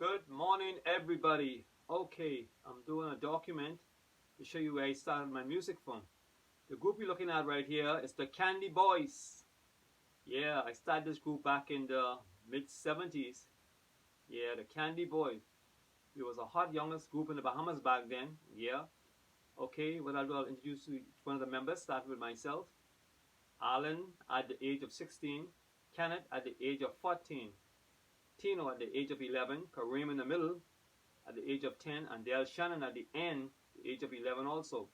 Good morning, everybody. Okay, I'm doing a document to show you where I started my music from. The group you're looking at right here is the Candy Boys. Yeah, I started this group back in the mid 70s. Yeah, the Candy Boys. It was a hot youngest group in the Bahamas back then. Yeah. Okay, what I'll do, I'll introduce you each one of the members, starting with myself. Alan at the age of 16, Kenneth at the age of 14, Tino at the age of 11, Kareem in the middle at the age of 10, and Dale Shannon at the end, the age of 11 also.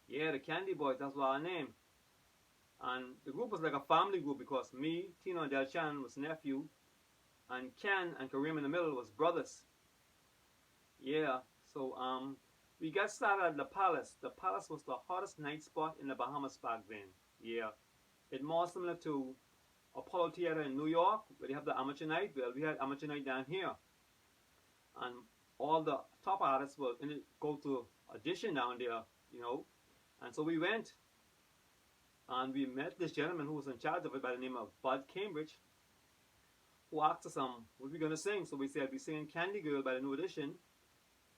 Yeah, the Candy Boys, that's what our name. And the group was like a family group because me, Tino, and Dale Shannon was nephew, and Ken and Kareem in the middle was brothers. Yeah, so we got started at the Palace. The Palace was the hottest night spot in the Bahamas back then. Yeah, it's more similar to Apollo Theater in New York, where they have the amateur night. Well, we had amateur night down here, and all the top artists will go to audition down there, you know. And so we went, and we met this gentleman who was in charge of it by the name of Bud Cambridge, who asked us, what are we going to sing? So we said, we're singing Candy Girl by the New Edition.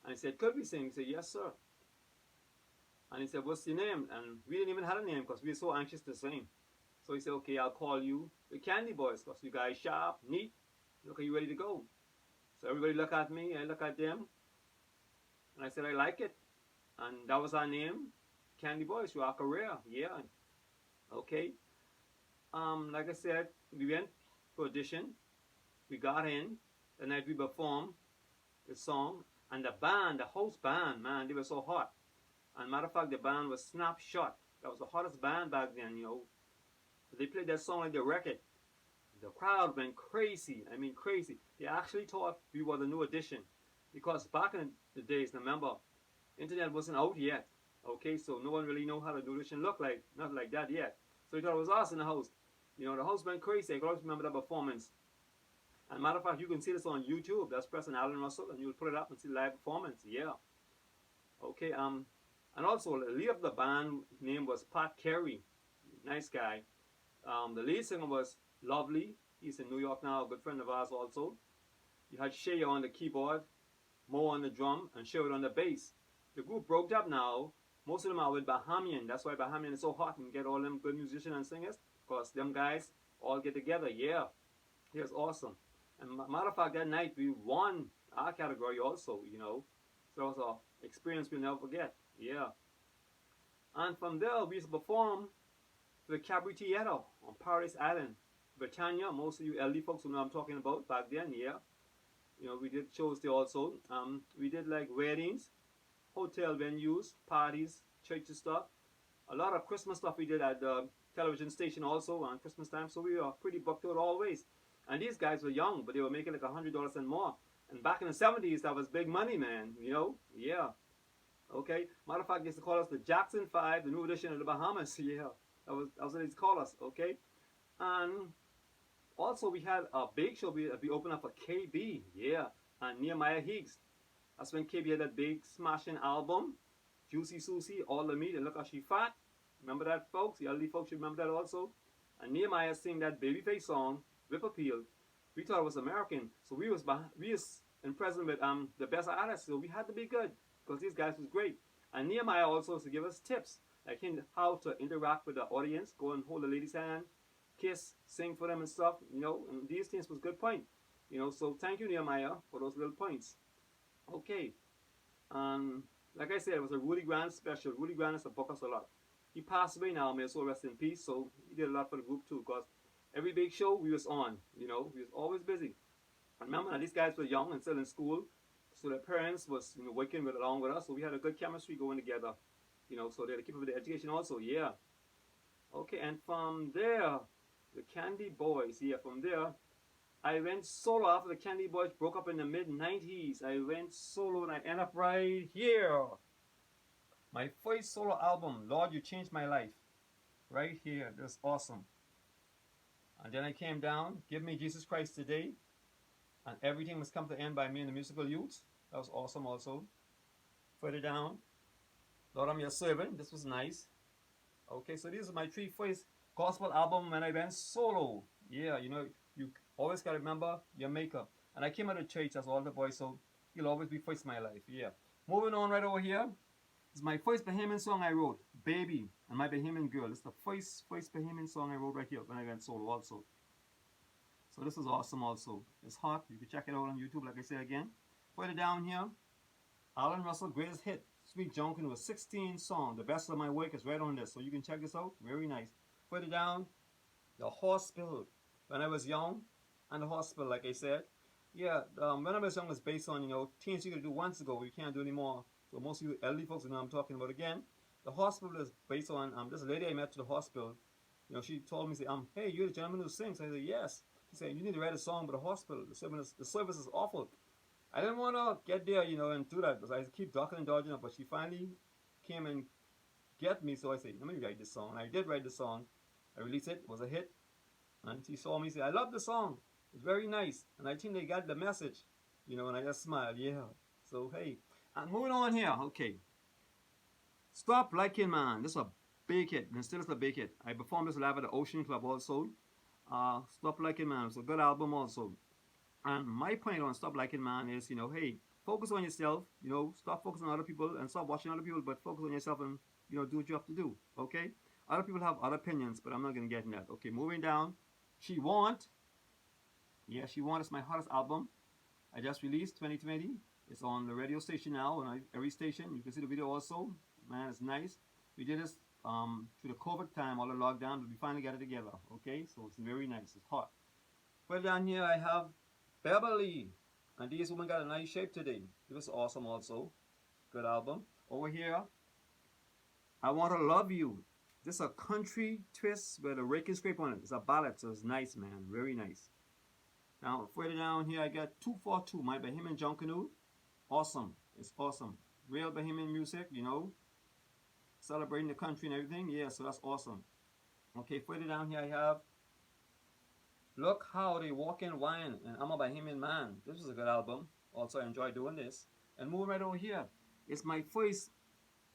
And he said, could we sing? We said, yes, sir. And he said, what's your name? And we didn't even have a name because we were so anxious to sing. So he said, okay, I'll call you the Candy Boys because you guys sharp, neat. Look, are you ready to go? So everybody look at me, I look at them. And I said, I like it. And that was our name, Candy Boys, through our career. Yeah. Okay. Like I said, we went for audition. We got in. The night we performed the song. And the band, the host band, man, they were so hot. And matter of fact, the band was Snapshot. That was the hottest band back then, you know. They played that song like the record. The crowd went crazy. I mean, crazy. They actually thought we were the New Edition. Because back in the days, remember, internet wasn't out yet. Okay, so no one really knew how the New Edition looked like. Not like that yet. So they thought it was us in the house. You know, the house went crazy. I can always remember that performance. And matter of fact, you can see this on YouTube. That's pressing Alan Russell, and you'll put it up and see the live performance. Yeah. Okay. And also the lead of the band name was Pat Carey. Nice guy. The lead singer was Lovely. He's in New York now, a good friend of ours also. You had Shea on the keyboard, Mo on the drum, and Sherwood on the bass. The group broke up now. Most of them are with Bahamian. That's why Bahamian is so hot and get all them good musicians and singers. Because them guys all get together. Yeah. It was awesome. And matter of fact, that night we won our category also, you know. So it was an experience we'll never forget. Yeah. And from there, we used to perform to the Cabaret Theater on Paradise Island, Britannia. Most of you LD folks who know I'm talking about back then, yeah. You know, we did shows there also. We did like weddings, hotel venues, parties, church stuff. A lot of Christmas stuff we did at the television station also on Christmas time. So we were pretty booked out always. And these guys were young, but they were making like $100 and more. And back in the 70s, that was big money, man. You know? Yeah. Okay. Matter of fact, they used to call us the Jackson 5, the New Edition of the Bahamas. Yeah. That was what they used to call us. Okay. And also, we had a big show. We opened up for KB. Yeah. And Nehemiah Higgs. That's when KB had that big smashing album, Juicy Susie, All the Meat, and Look How She Fat. Remember that, folks? The elderly folks remember that also. And Nehemiah sang that Babyface song, Whip Appeal. We thought it was American, so we was in present with the best artists, so we had to be good because these guys was great. And Nehemiah also used to give us tips, like how to interact with the audience, go and hold the lady's hand, kiss, sing for them and stuff, you know. And these things was good point, you know. So thank you, Nehemiah, for those little points. Okay, like I said, it was a Rudy Grant special. Rudy Grant is a book us a lot. He passed away now, may his soul rest in peace. So he did a lot for the group too, because every big show we was on, you know, we was always busy. And remember, these guys were young and still in school, so their parents was, you know, working along with us, so we had a good chemistry going together, you know, so they had to keep up with the education also, yeah. Okay, and from there, the Candy Boys, yeah, from there, I went solo after the Candy Boys broke up in the mid-90s. I went solo and I ended up right here. My first solo album, Lord, You Changed My Life. Right here, that's awesome. And then I came down, Give Me Jesus Christ Today. And Everything Must Come to End by Me and the Musical Youths. That was awesome also. Further down, Lord, I'm Your Servant. This was nice. Okay, so these are my three first gospel album when I went solo. Yeah, you know, you always got to remember your maker. And I came out of church as all the boys, so he'll always be first in my life. Yeah. Moving on right over here is my first Bahamian song I wrote, Baby, and My Bahamian Girl. It's the first Bahamian song I wrote right here when I went solo also. So this is awesome also. It's hot. You can check it out on YouTube, like I said again. Further down here, Alan Russell, greatest hit, Sweet Junkin, was 16 song. The best of my work is right on this, so you can check this out. Very nice. Further down, The Hospital. When I was young, and The Hospital, like I said. Yeah, When I Was Young is based on, things you could do once ago, you can't do anymore. So most of you elderly folks know what I'm talking about again. The Hospital is based on this lady I met to the hospital. She told me, say, hey, you're the gentleman who sings. I said, yes. She said, you need to write a song about the hospital. The service is awful. I didn't want to get there, and do that, because I keep ducking and dodging up. But she finally came and get me, so I said, let me write this song. And I did write the song. I released it. It was a hit. And she saw me say, I love the song. It's very nice. And I think they got the message, and I just smiled. Yeah. So, hey. And moving on here. Okay. Stop Liking Man. This is a big hit. And still is a big hit. I performed this live at the Ocean Club also. Stop Liking Man. It's a good album also. And my point on Stop Liking Man is, hey, focus on yourself, stop focusing on other people and stop watching other people, but focus on yourself and, do what you have to do, okay? Other people have other opinions, but I'm not going to get in that. Okay, moving down. She Want. Yeah, She Want is my hottest album. I just released 2020. It's on the radio station now, on every station. You can see the video also. Man, it's nice. We did this through the COVID time, all the lockdown, but we finally got it together, okay? So it's very nice. It's hot. Well, down here I have Beverly, and these women got a nice shape today. It was awesome also. Good album. Over here, I Want to Love You. This is a country twist with a rake and scrape on it. It's a ballad, so it's nice, man. Very nice. Now, further down here, I got 242, My Bahamian Junkanoo. Awesome. It's awesome. Real Bahamian music, celebrating the country and everything. Yeah, so that's awesome. Okay, further down here, I have Look How They Walk and Wine, and I'm a Bahamian Man. This was a good album. Also, I enjoy doing this. And moving right over here, it's my first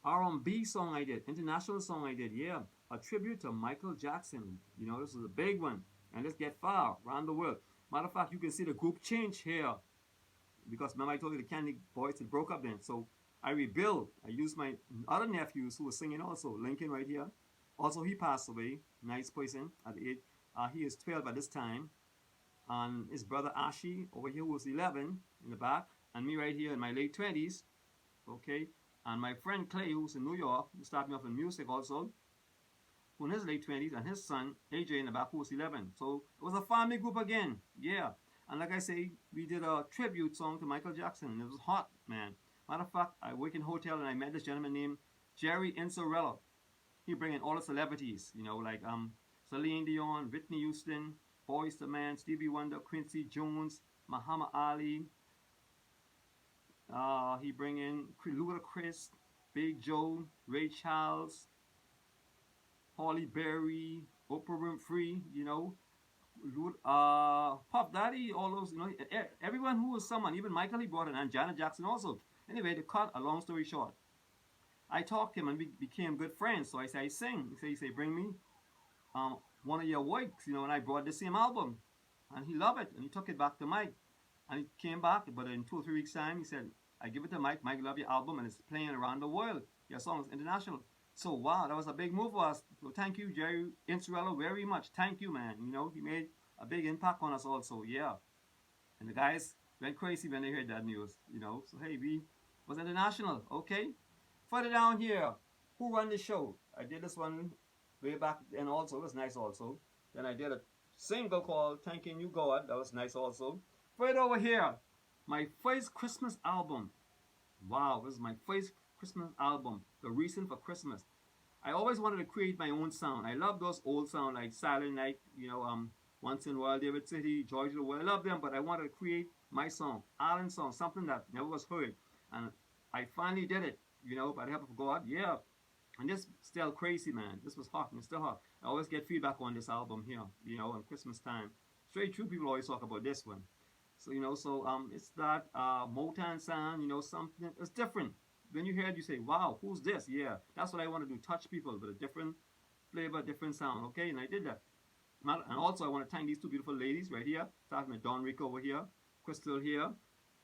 R&B song I did, international song I did. Yeah, a tribute to Michael Jackson. This is a big one. And let's get far around the world. Matter of fact, you can see the group change here. Because remember I told you the Candy Boys had broke up then. So I rebuilt. I used my other nephews who were singing also. Lincoln right here. Also, he passed away. Nice person at the age. He is 12 at this time. And his brother Ashi over here was 11 in the back. And me right here in my late 20s. Okay. And my friend Clay, who's in New York, who started me off in music also, who in his late 20s. And his son, AJ, in the back, who was 11. So it was a family group again. Yeah. And like I say, we did a tribute song to Michael Jackson. It was hot, man. Matter of fact, I work in a hotel and I met this gentleman named Jerry Insorello. He bring in all the celebrities, like Celine Dion, Whitney Houston, Boyz II Men, Stevie Wonder, Quincy Jones, Muhammad Ali. He bring in Ludacris, Big Joe, Ray Charles, Halle Berry, Oprah Winfrey, Puff Daddy, all those, everyone who was someone, even Michael he brought in, and Janet Jackson also. Anyway, to cut a long story short, I talked to him and we became good friends. So I say, I sing. He say, bring me one of your works, and I brought the same album. And he loved it, and he took it back to Mike. And he came back, but in 2 or 3 weeks' time, he said, I give it to Mike. Mike love your album, and it's playing around the world. Your song is international. So, wow, that was a big move for us. So, thank you, Jerry Insorello, very much. Thank you, man. He made a big impact on us also, yeah. And the guys went crazy when they heard that news, So, hey, we was international, okay? Further down here, who run the show? I did this one way back then also. It was nice also. Then I did a single called Thanking You, God. That was nice also. Further over here, my first Christmas album. Wow, this is my first Christmas album. The Reason for Christmas. I always wanted to create my own sound. I love those old sound like Silent Night, Once in a While, David City, George the World. I love them, but I wanted to create my song, Alan's song, something that never was heard. And I finally did it, by the help of God. Yeah. And this still crazy, man. This was hot and it's still hot. I always get feedback on this album here, on Christmas time. Straight true, people always talk about this one. So, it's that Motown sound, something, it's different. When you hear it, you say, wow, who's this? Yeah, that's what I want to do, touch people with a different flavor, different sound, okay? And I did that. And also, I want to thank these two beautiful ladies right here, starting with Don Rico over here, Crystal here,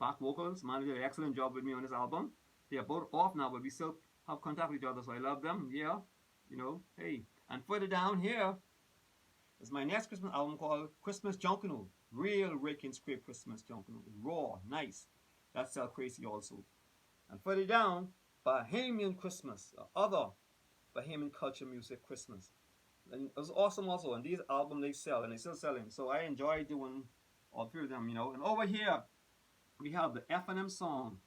back vocals. Man did an excellent job with me on this album. They are both off now, but we still have contact with each other, so I love them. Yeah, hey. And further down here is my next Christmas album called Christmas Junkanoo. Real Rick and Scrape Christmas Junkanoo. Raw, nice. That's sell crazy also. And further down, Bahamian Christmas, other Bahamian culture music Christmas. And it was awesome also. And these albums they sell, and they still selling. So I enjoy doing all three of them, And over here, we have the F&M song.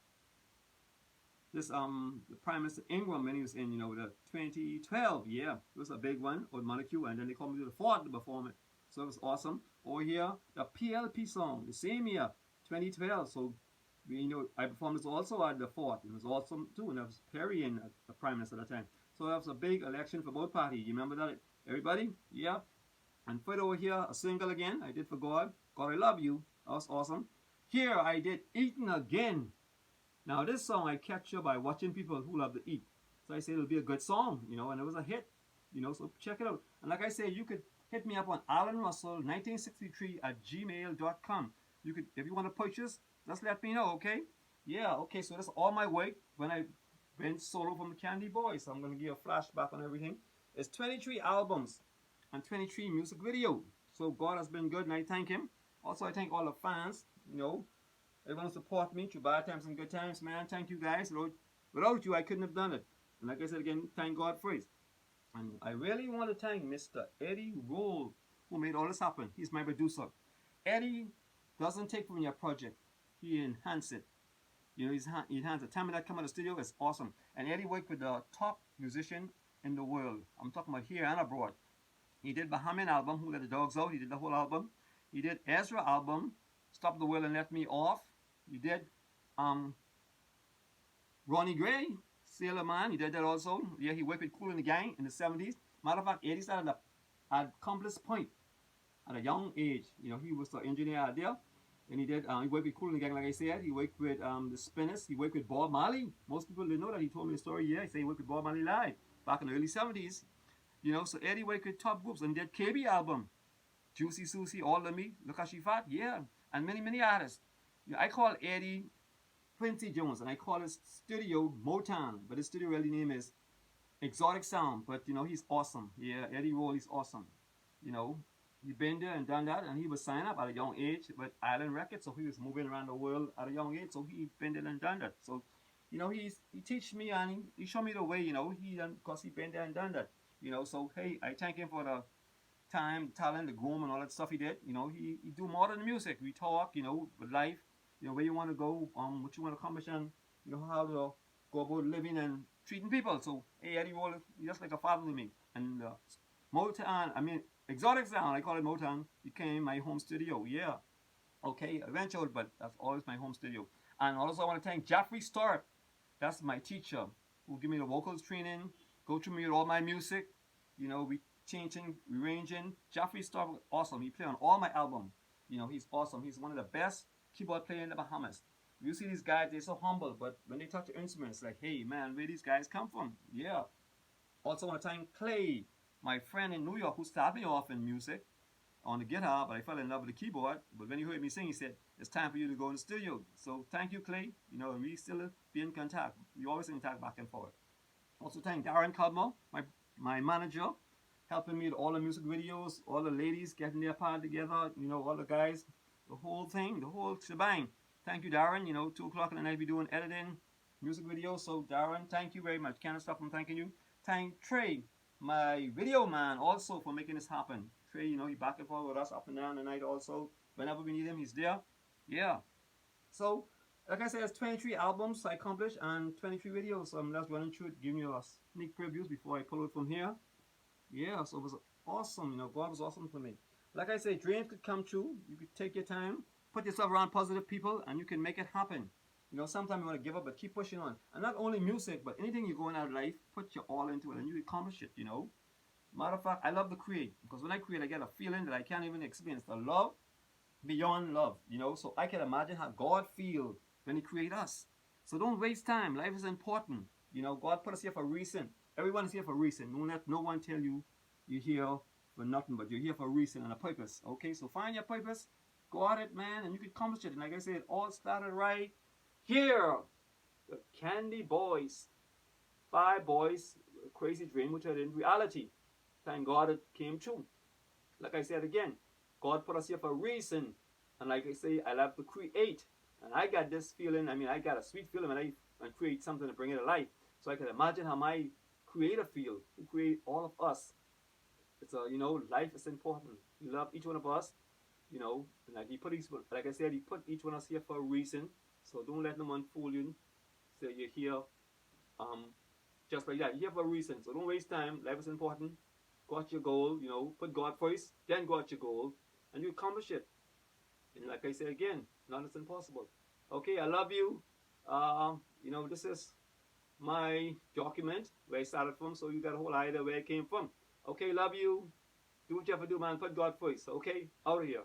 This the Prime Minister Ingram when he was in, the 2012, yeah, it was a big one with Molecule, and then they called me to the fort to perform it. So it was awesome. Over here, the PLP song, the same year, 2012. So I performed this also at the fort. It was awesome too, and that was Perry in the Prime Minister at the time. So that was a big election for both parties. You remember that, everybody? Yeah. And further over here, a single again. I did for God. God, I Love You. That was awesome. Here I did Eating Again. Now this song I capture by watching people who love to eat. So I said it'll be a good song, and it was a hit, so check it out. And like I said, you could hit me up on AlanRussell1963 at gmail.com. You could, if you want to purchase, just let me know, okay? Yeah, okay, so that's all my work when I went solo from the Candy Boys. So I'm going to give a flashback on everything. It's 23 albums and 23 music videos. So God has been good and I thank Him. Also, I thank all the fans, everyone support me through bad times and good times, man. Thank you guys. Without you, I couldn't have done it. And like I said again, thank God for it. And I really want to thank Mr. Eddie Roll, who made all this happen. He's my producer. Eddie doesn't take from your project. He enhances it. He enhances it. Time that come out of the studio is awesome. And Eddie worked with the top musician in the world. I'm talking about here and abroad. He did Bahamian album, Who Let the Dogs Out. He did the whole album. He did Ezra album, Stop the World and Let Me Off. He did Ronnie Gray, Sailor Man. He did that also. Yeah, he worked with Kool and the Gang in the 70s. Matter of fact, Eddie started at Compass Point at a young age. He was the engineer out there. And he worked with Kool and the Gang, like I said. He worked with the Spinners. He worked with Bob Marley. Most people didn't know that. He told me the story. Yeah, he said he worked with Bob Marley live back in the early 70s. So Eddie worked with top groups and did KB album. Juicy Susie, All of Me, Look How She Fat, yeah. And many, many artists. I call Eddie Quincy Jones, and I call his studio Motown, but his studio really name is Exotic Sound. But he's awesome. Yeah, Eddie Roll is awesome. He been there and done that, and he was signed up at a young age with Island Records, so he was moving around the world at a young age. So he been there and done that. So he teach me and he showed me the way. He done because he been there and done that. So hey, I thank him for the time, talent, the groom, and all that stuff he did. He do more than the music. We talk, with life. Where you want to go, what you want to accomplish, and how to go about living and treating people. So hey, Eddie Roll, he's just like a father to me. And Motown, Exotic Sound, I call it Motown, became my home studio. Yeah, okay, eventually, but that's always my home studio. And also I want to thank Jeffrey Stark. That's my teacher who give me the vocals training, go through me with all my music. We changing, rearranging. Jeffrey Stark was awesome. He played on all my albums. He's awesome. He's one of the best keyboard players in the Bahamas. You see these guys, they're so humble, but when they touch the instruments, like, hey man, where these guys come from? Yeah. Also want to thank Clay, my friend in New York, who started me off in music on the guitar, but I fell in love with the keyboard. But when he heard me sing, he said, it's time for you to go in the studio. So thank you, Clay. And we still be in contact. We always in contact back and forth. Also thank Darren Cudmore, my manager, helping me with all the music videos, all the ladies getting their part together, all the guys, the whole thing, the whole shebang. Thank you, Darren. 2 o'clock in the night we doing editing, music videos. So Darren, thank you very much. Can't stop from thanking you. Thank Trey, my video man, also for making this happen. Trey, he back and forth with us up and down the night also. Whenever we need him, he's there. Yeah. So, like I said, it's 23 albums I accomplished and 23 videos. So I'm just running through it, giving you a sneak previews before I pull it from here. Yeah, so it was awesome. God was awesome for me. Like I say, dreams could come true. You could take your time, put yourself around positive people, and you can make it happen. Sometimes you want to give up, but keep pushing on. And not only music, but anything you're going out of life, put your all into it, and you accomplish it, Matter of fact, I love to create, because when I create, I get a feeling that I can't even experience. The love beyond love, So I can imagine how God feels when He creates us. So don't waste time. Life is important. God put us here for a reason. Everyone is here for a reason. Don't let no one tell you you're here for nothing, but you're here for a reason and a purpose. Okay, so find your purpose, got it, man, and you can accomplish it. And like I said, it all started right here. The Candy Boys. 5 boys, a crazy dream, which are in reality. Thank God it came true. Like I said again, God put us here for a reason. And like I say, I love to create. And I got this feeling, I got a sweet feeling when I create something to bring it to life. So I can imagine how my creator feel, who create all of us. It's life is important. He loved each one of us, and like like I said, he put each one of us here for a reason. So don't let no one fool you. So you're here, just like that. You're here for a reason. So don't waste time. Life is important. Got your goal, put God first, then got your goal, and you accomplish it. And like I said again, none is impossible. Okay, I love you. This is my document where I started from, so you got a whole idea where it came from. Okay, love you. Do what you have to do, man. Put God first. Okay, out of here.